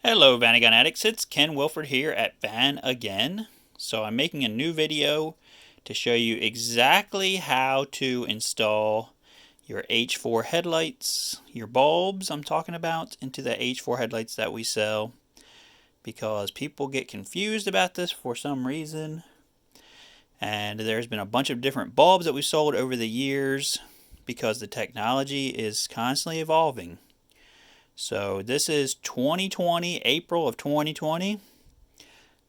Hello Vanagon addicts, it's Ken Wilford here at Van Again. So I'm making a new video to show you exactly how to install your H4 headlights, your bulbs I'm talking about, into the H4 headlights that we sell, because people get confused about this for some reason. And there's been a bunch of different bulbs that we've sold over the years because the technology is constantly evolving. So this is 2020, April of 2020.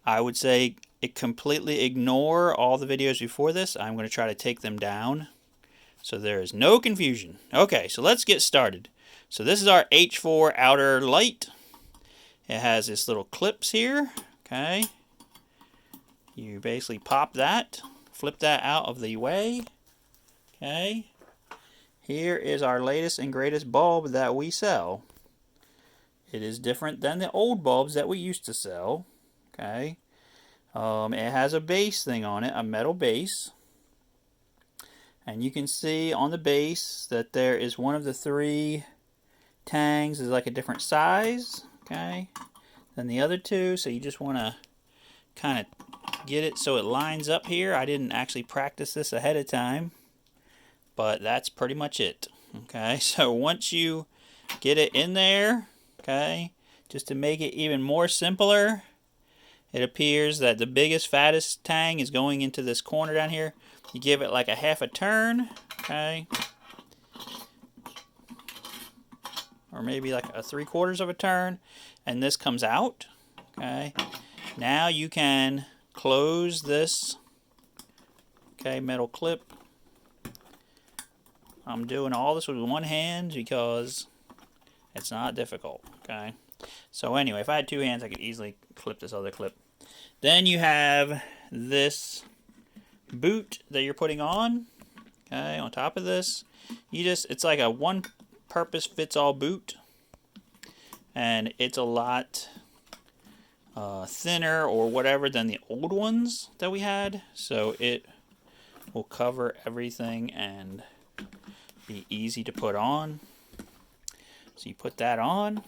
I would say completely ignore all the videos before this. I'm going to try to take them down so there is no confusion. Okay, so let's get started. So this is our H4 outer light. It has this little clips here. Okay. You basically pop that, flip that out of the way. Okay. Here is our latest and greatest bulb that we sell. It is different than the old bulbs that we used to sell. Okay. It has a base thing on it, a metal base. And you can see on the base that there is one of the three tangs is like a different size, okay, than the other two. So you just want to kind of get it so it lines up here. I didn't actually practice this ahead of time, but that's pretty much it. Okay, so once you get it in there, okay, just to make it even more simpler, it appears that the biggest, fattest tang is going into this corner down here. You give it like a half a turn, okay, or maybe like a 3/4 of a turn, and this comes out. Okay, now you can close this, okay, metal clip. I'm doing all this with one hand because it's not difficult. Okay, so anyway, if I had two hands, I could easily clip this other clip. Then you have this boot that you're putting on, okay, on top of this. It's like a one-purpose fits-all boot, and it's a lot thinner or whatever than the old ones that we had, so it will cover everything and be easy to put on. So you put that on,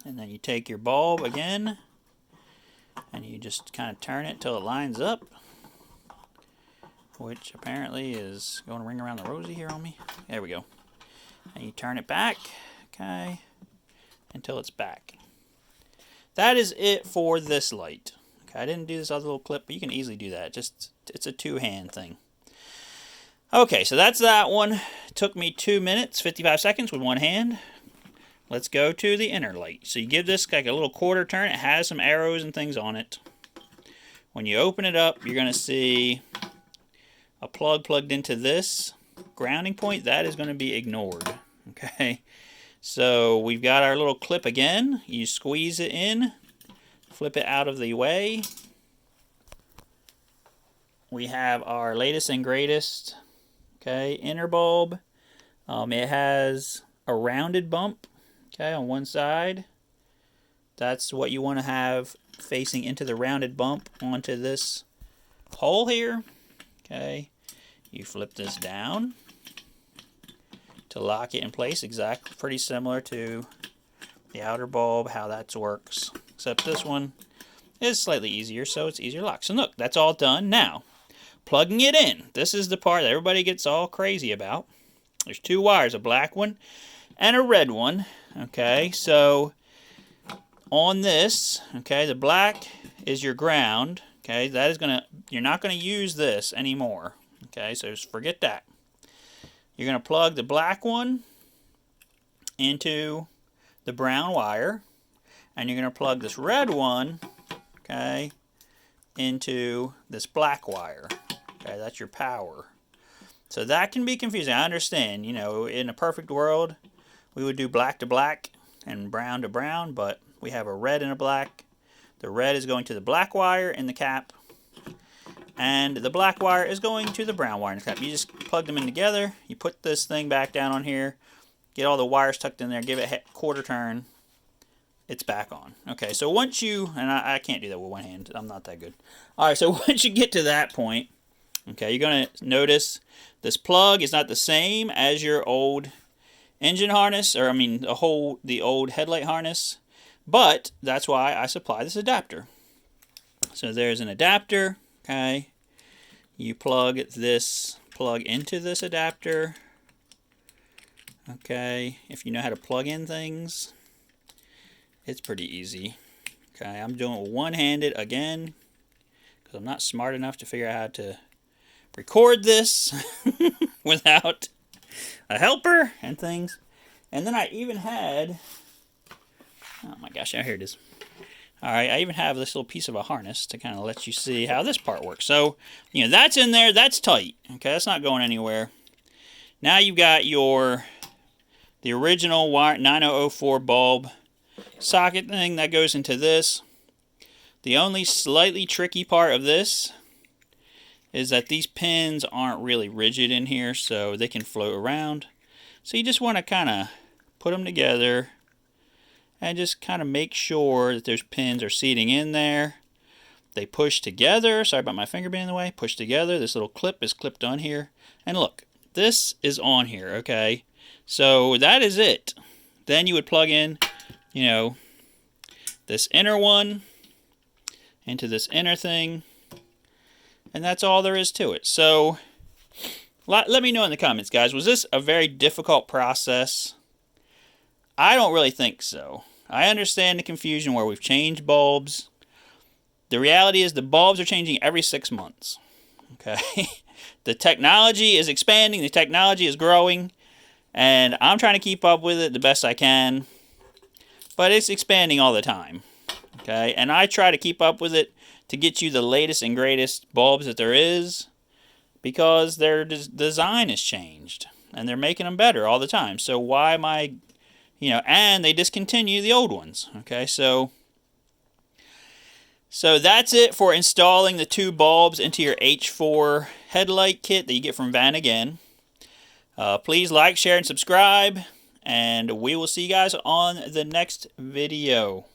and then you take your bulb again, and you just kind of turn it till it lines up, which apparently is going to ring around the rosy here on me. There we go. And you turn it back, okay, until it's back. That is it for this light. Okay, I didn't do this other little clip, but you can easily do that. Just, it's a two-hand thing. Okay, so that's that one. It took me 2 minutes, 55 seconds with one hand. Let's go to the inner light. So you give this like a little quarter turn. It has some arrows and things on it. When you open it up, you're going to see a plug plugged into this grounding point. That is going to be ignored. Okay, so we've got our little clip again. You squeeze it in, flip it out of the way. We have our latest and greatest, okay, inner bulb. It has a rounded bump, okay, on one side. That's what you want to have facing into the rounded bump onto this hole here. Okay, you flip this down to lock it in place. Exactly, pretty similar to the outer bulb, how that works, except this one is slightly easier, so it's easier to lock. So look, that's all done. Now, plugging it in. This is the part that everybody gets all crazy about. There's two wires, a black one and a red one. Okay, so on this, okay, the black is your ground. Okay, that is you're not gonna use this anymore. Okay, so just forget that. You're gonna plug the black one into the brown wire, and you're gonna plug this red one, okay, into this black wire. Okay, that's your power. So that can be confusing. I understand, you know, in a perfect world, we would do black to black and brown to brown, but we have a red and a black. The red is going to the black wire in the cap, and the black wire is going to the brown wire in the cap. You just plug them in together. You put this thing back down on here, get all the wires tucked in there, give it a quarter turn. It's back on. Okay, so once you, and I can't do that with one hand. I'm not that good. All right, so once you get to that point, okay, you're going to notice this plug is not the same as your old engine harness, or I mean the old headlight harness, But that's why I supply this adapter. So there's an adapter, okay? You plug this plug into this adapter, okay? If you know how to plug in things, it's pretty easy. Okay, I'm doing it one-handed again because I'm not smart enough to figure out how to record this without a helper and things. And then I even had, oh my gosh, here it is. All right, I even have this little piece of a harness to kind of let you see how this part works. So, you know, that's in there, that's tight. Okay, that's not going anywhere. Now you've got the original 9004 bulb socket thing that goes into this. The only slightly tricky part of this is that these pins aren't really rigid in here, so they can float around. So you just want to kind of put them together and just kind of make sure that those pins are seating in there. They push together. Sorry about my finger being in the way. Push together. This little clip is clipped on here. And look, this is on here, okay? So that is it. Then you would plug in, you know, this inner one into this inner thing. And that's all there is to it. So let me know in the comments, guys. Was this a very difficult process? I don't really think so. I understand the confusion where we've changed bulbs. The reality is the bulbs are changing every 6 months. Okay? The technology is expanding. The technology is growing. And I'm trying to keep up with it the best I can. But it's expanding all the time. Okay? And I try to keep up with it to get you the latest and greatest bulbs that there is. Because their design has changed. And they're making them better all the time. So why am I... You know, and they discontinue the old ones. Okay, so that's it for installing the 2 bulbs into your H4 headlight kit that you get from Van Again. Please like, share, and subscribe. And we will see you guys on the next video.